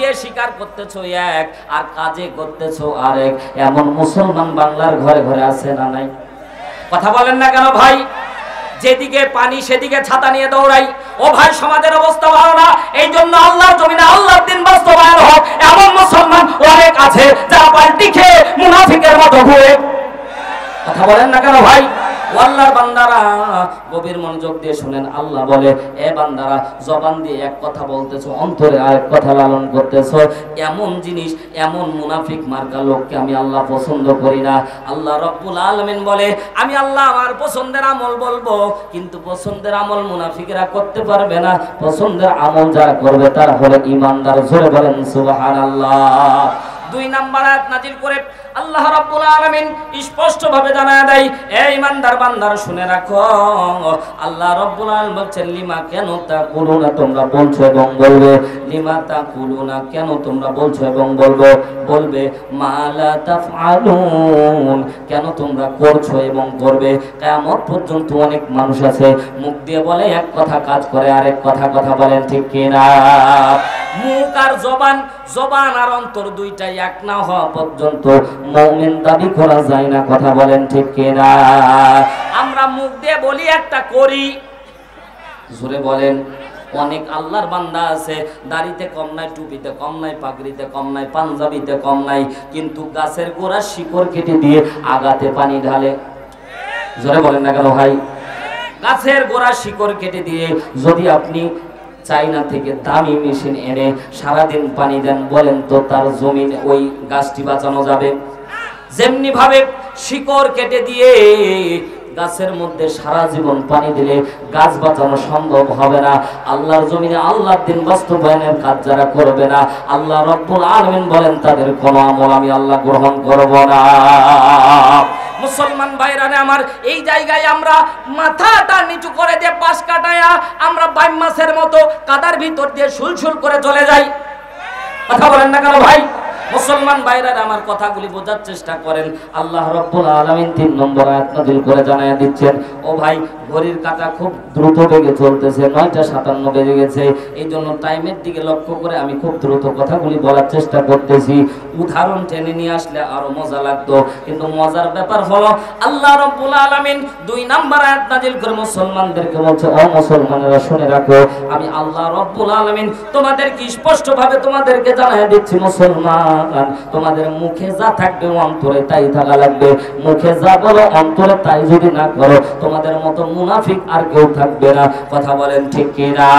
দিয়ে স্বীকার করতেছো এক আর কাজে করতেছো আরেক, এমন মুসলমান বাংলার ঘরে ঘরে আছে না নাই? কথা বলেন না কেন ভাই? যেদিকে পানি সেদিকে ছাতা নিয়ে দৌড়াই। ও ভাই, সমাজের অবস্থা ভালো না, এই জন্য আল্লাহর জমিনে আল্লাহর দিন বাস্তবায়ন হোক এমন মুসলমান অনেক আছে যারা পাল্টি খেয়ে মুনাফিকের মতো ঘুরে। কথা বলেন না কেন ভাই? আল্লাহর বান্দারা গভীর মনোযোগ দিয়ে শুনেন। আল্লাহ বলে, এ বান্দারা, জবান দিয়ে এক কথা বলতেছো, অন্তরে আরেক কথা লালন করতেছো, এমন জিনিস, এমন মুনাফিক মার্কা লোককে আমি আল্লাহ পছন্দ করি না। আল্লাহ রব্বুল আলামিন বলে, আমি আল্লাহ আমার পছন্দের আমল বলবো, কিন্তু পছন্দের আমল মুনাফিকরা করতে পারবে না। পছন্দের আমল যারা করবে তারা হলো ঈমানদার। জোরে বলেন সুবহানাল্লাহ। 2 নাম্বার আয়াত নাজিল করে আল্লাহ রাব্বুল আলামিন স্পষ্ট ভাবে জানায় দেয়, এ ঈমানদার বান্দারা শুনে রাখো, আল্লাহ রাব্বুল আলামিন বলছেন, লিমা কেন তাকুলুনা, তোমরা বলছো এবং বলবে, লিমা তাকুলুনা, কেন তোমরা বলছো এবং বলবে, মা লা তাফআলুন, কেন তোমরা করছো এবং করবে। কিয়ামত পর্যন্ত অনেক মানুষ আছে মুখ দিয়ে বলে এক কথা, কাজ করে আরেক কথা। কথা বলেন ঠিক কিনা? মুখ আর জবান, জবান আর অন্তর দুইটাই এক না হওয়া পর্যন্ত মুমিন দাবি করা যায় না। কথা বলেন ঠিক কিনা? আমরা মুখ দিয়ে বলি একটা, করি। জোরে বলেন। অনেক আল্লাহর বান্দা আছে, দাড়িতে কম নাই, টুপিতে কম নাই, পাগড়িতে কম নাই, পাঞ্জাবিতে কম নাই, কিন্তু গাছের গোড়া শিকড় কেটে দিয়ে আগাতে পানি ঢালে। জোরে বলেন না কেন ভাই? গাছের গোড়া শিকড় কেটে দিয়ে যদি আপনি চাইনা থেকে দামি মেশিন এনে সারাদিন পানি দেন, বলেন তো তার জমিনে ওই গাছটি বাঁচানো যাবে? যেমনি ভাবে শিকড় কেটে দিয়ে গাছের মধ্যে সারা জীবন পানি দিলে গাছ বাঁচানো সম্ভব হবে না। আল্লাহর জমিনে আল্লাহর দিন বাস্তবায়নের কাজ যারা করবে না, আল্লাহ রব্বুল আলামিন বলেন তাদের কোনো আমল আমি আল্লাহ গ্রহণ করব না। মুসলমান ভাইরা আমার, এই জায়গায় আমরা মাথাটা নিচু করে দিয়ে পাশ কাটায়া আমরা বাইম মাছের মতো কাদার ভিতর দিয়ে সুলসুল করে চলে যাই। কথা বলেন না কেন ভাই? মুসলমান ভাইরা আমার, কথাগুলি বোঝার চেষ্টা করেন। আল্লাহ রব্বুল আলামিন 3 নম্বর আয়াত নাযিল করে জানায়া দিচ্ছেন, ও ভাই, ঘড়ির কাঁটা খুব দ্রুত বেগে চলতেছে, 9:57 বেজে গেছে। এই জন্য টাইমের দিকে লক্ষ্য করে আমি খুব দ্রুত কথাগুলি বলার চেষ্টা করতেছি। উদাহরণ টেনে নিয়ে আসলে আরো মজা লাগতো, কিন্তু মজার ব্যাপার হলো আল্লাহ রব্বুল আলামিন 2 নম্বর আয়াত নাযিল করে মুসলমানদেরকে বলছে, ও মুসলমানেরা শুনে রাখো, আমি আল্লাহ রব্বুল আলামিন তোমাদেরকে স্পষ্ট ভাবে তোমাদেরকে জানায়া দিচ্ছি, মুসলমান, তোমাদের মুখে যা থাকবে অন্তরে তাই থাকা লাগবে। মুখে যা বলো অন্তরে তাই যদি না করো, তোমাদের মতো মুনাফিক আর কেউ থাকবে না। কথা বলেন ঠিক কিনা?